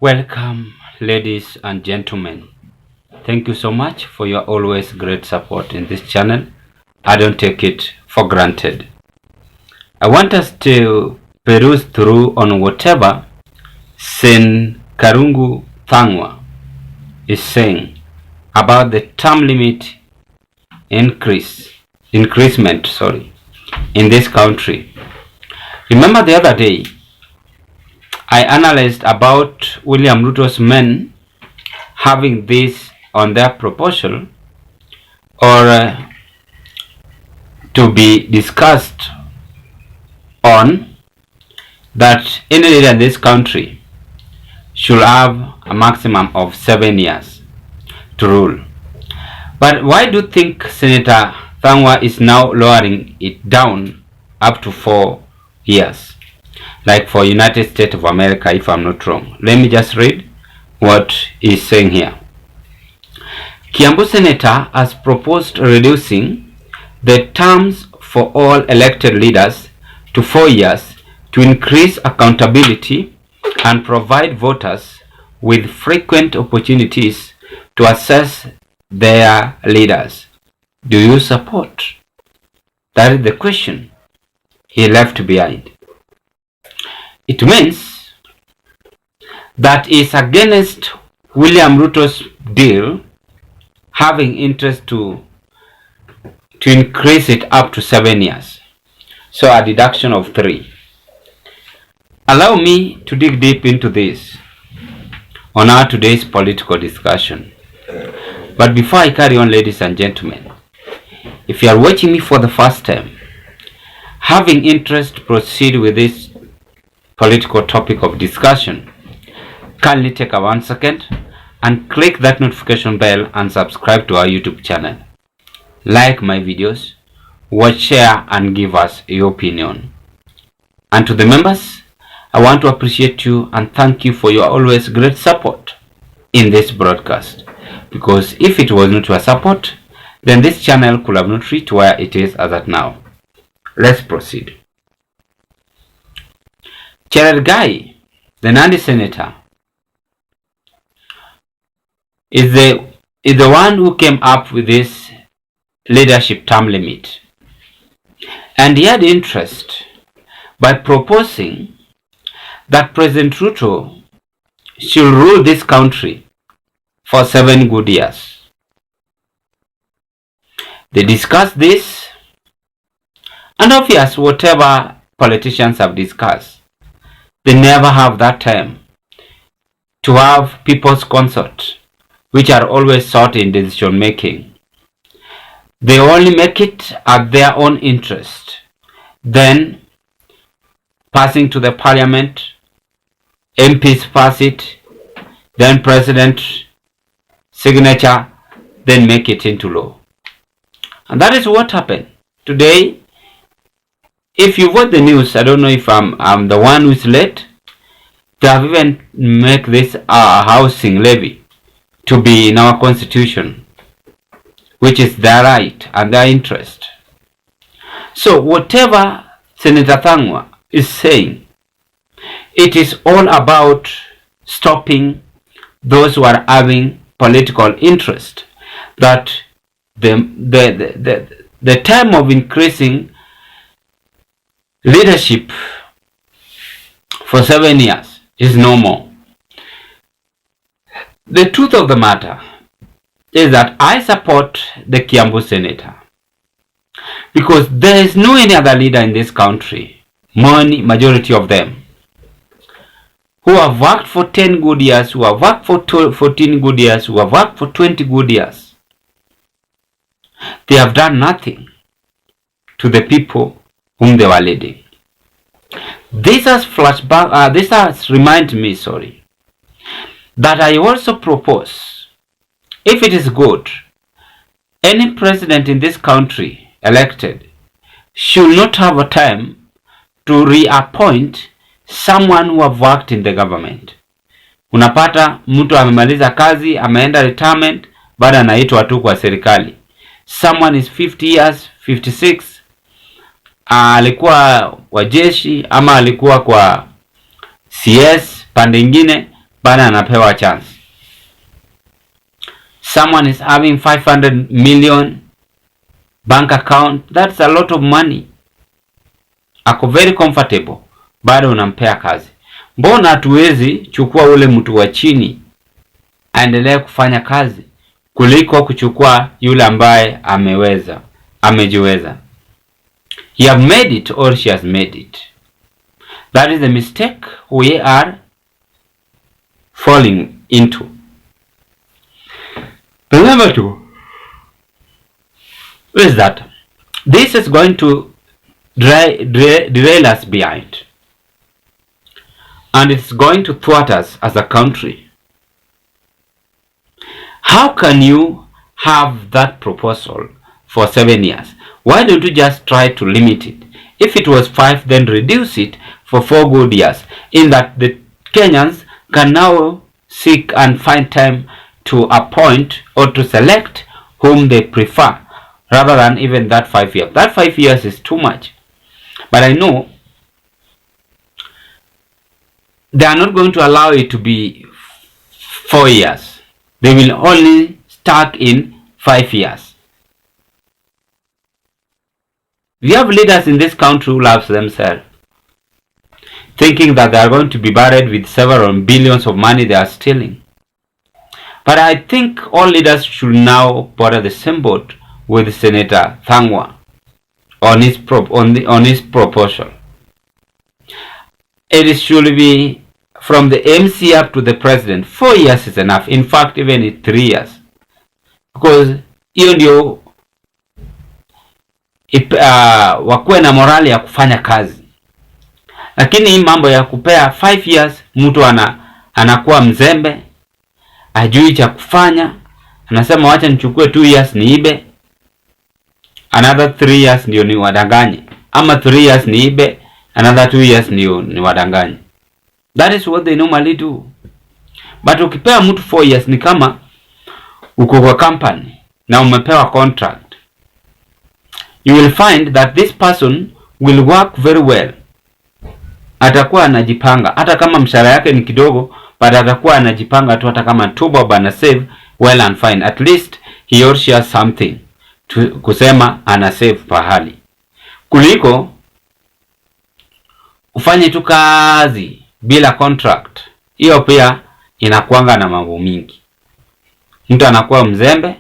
Welcome, ladies and gentlemen. Thank you so much for your always great support in this channel. I don't take it for granted. I want us to peruse through on whatever Sen Karungu Thangwa is saying about the term limit increasement in this country. Remember the other day I analyzed about William Ruto's men having this on their proposal or to be discussed on that any leader in this country should have a maximum of 7 years to rule. But why do you think Senator Thangwa is now lowering it down up to 4 years? Like for United States of America, if I'm not wrong. Let me just read what he's saying here. Kiambu Senator has proposed reducing the terms for all elected leaders to 4 years to increase accountability and provide voters with frequent opportunities to assess their leaders. Do you support? That is the question he left behind. It means that is against William Ruto's deal having interest to increase it up to 7 years. So a deduction of 3. Allow me to dig deep into this on our today's political discussion. But before I carry on, ladies and gentlemen, if you are watching me for the first time, having interest to proceed with this political topic of discussion, kindly take a 1 second and click that notification bell and subscribe to our YouTube channel. Like my videos, watch, share, and give us your opinion. And to the members, I want to appreciate you and thank you for your always great support in this broadcast. Because if it was not your support, then this channel could have not reached where it is as at now. Let's proceed. Cherrargei, the Nandi senator, is the one who came up with this leadership term limit. And he had interest by proposing that President Ruto should rule this country for 7 good years. They discussed this, and obviously whatever politicians have discussed, they never have that time to have people's consult, which are always sought in decision making. They only make it at their own interest, then passing to the parliament, MPs pass it, then president signature, then make it into law. And that is what happened today. If you watch the news, I don't know if I'm the one who's late. They have even make this housing levy to be in our constitution, which is their right and their interest. So whatever Senator Thangwa is saying, it is all about stopping those who are having political interest, that the time of increasing leadership for 7 years is no more. The truth of the matter is that I support the Kiambu senator because there is no any other leader in this country, majority of them, who have worked for 10 good years, who have worked for 14 good years, who have worked for 20 good years. They have done nothing to the people whom they were leading. This has reminded me, that I also propose, if it is good, any president in this country elected should not have a time to reappoint someone who have worked in the government. Unapata mtu amemaliza kazi, ameenda retirement, bado anaitwa tu kwa serikali. Someone is 50 years, 56, alikuwa wa jeshi ama alikuwa kwa CS pande nyingine, bado anapewa chance. Someone is having 500 million bank account, that's a lot of money. Ako very comfortable, bado unampea kazi. Mbona hatuwezi chukua ule mtu wa chini aendelee kufanya kazi kuliko kuchukua yule ambaye amejiweza? You have made it or she has made it. That is the mistake we are falling into. Remember too, is that this is going to derail us behind, and it's going to thwart us as a country. How can you have that proposal for 7 years? Why don't you just try to limit it? If it was 5, then reduce it for 4 good years, in that the Kenyans can now seek and find time to appoint or to select whom they prefer, rather than even that 5 years. That 5 years is too much. But I know they are not going to allow it to be 4 years. They will only start in 5 years. We have leaders in this country who love themselves, thinking that they are going to be buried with several billions of money they are stealing. But I think all leaders should now border the same boat with Senator Thangwa on his proposal. It should be from the MC up to the president. 4 years is enough. In fact, even 3 years, because hiyo ndio wakuwe na morali ya kufanya kazi. Lakini hii mambo ya kupea 5 years, mtu anakuwa mzembe, ajui cha kufanya, anasema wacha nichukue 2 years niibe, another 3 years ndio ni wadanganye, ama 3 years niibe, another 2 years ndio ni wadanganye. That is what they normally do. But ukipea mtu 4 years, ni kama uko kwa company na umepewa contract. You will find that this person will work very well. Atakuwa anajipanga, hata kama mshahara yake ni kidogo, but atakuwa anajipanga tu, hata kama tubo ana save well and fine. At least he or she has something to kusema ana save pahali, kuliko ufanye tu kazi bila contract. Hiyo pia inakuanga na mambo mingi. Mtu anakuwa mzembe,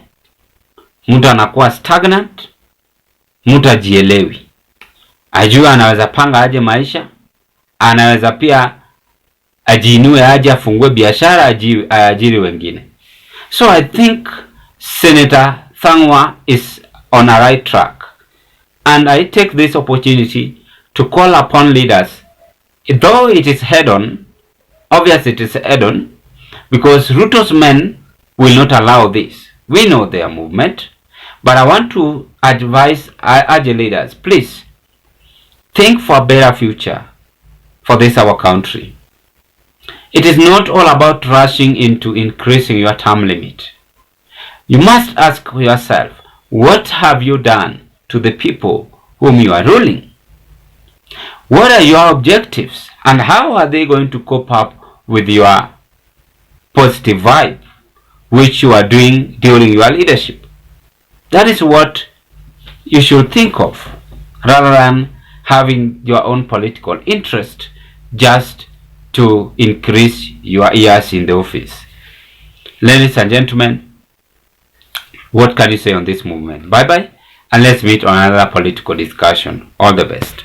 mtu anakuwa stagnant, mtu ajielewi, ajua anaweza panga aje maisha, anaweza pia ajiinue aje afungue biashara, ajiri wengine. So I think Senator Thangwa is on a right track, and I take this opportunity to call upon leaders, though it is head-on, obviously it is head-on, because Ruto's men will not allow this. We know their movement, but I want to urge leaders, please think for a better future for this our country. It is not all about rushing into increasing your term limit. You must ask yourself, what have you done to the people whom you are ruling? What are your objectives, and how are they going to cope up with your positive vibe which you are doing during your leadership? That is what you should think of, rather than having your own political interest just to increase your years in the office. Ladies and gentlemen, what can you say on this movement? Bye bye, and let's meet on another political discussion. All the best.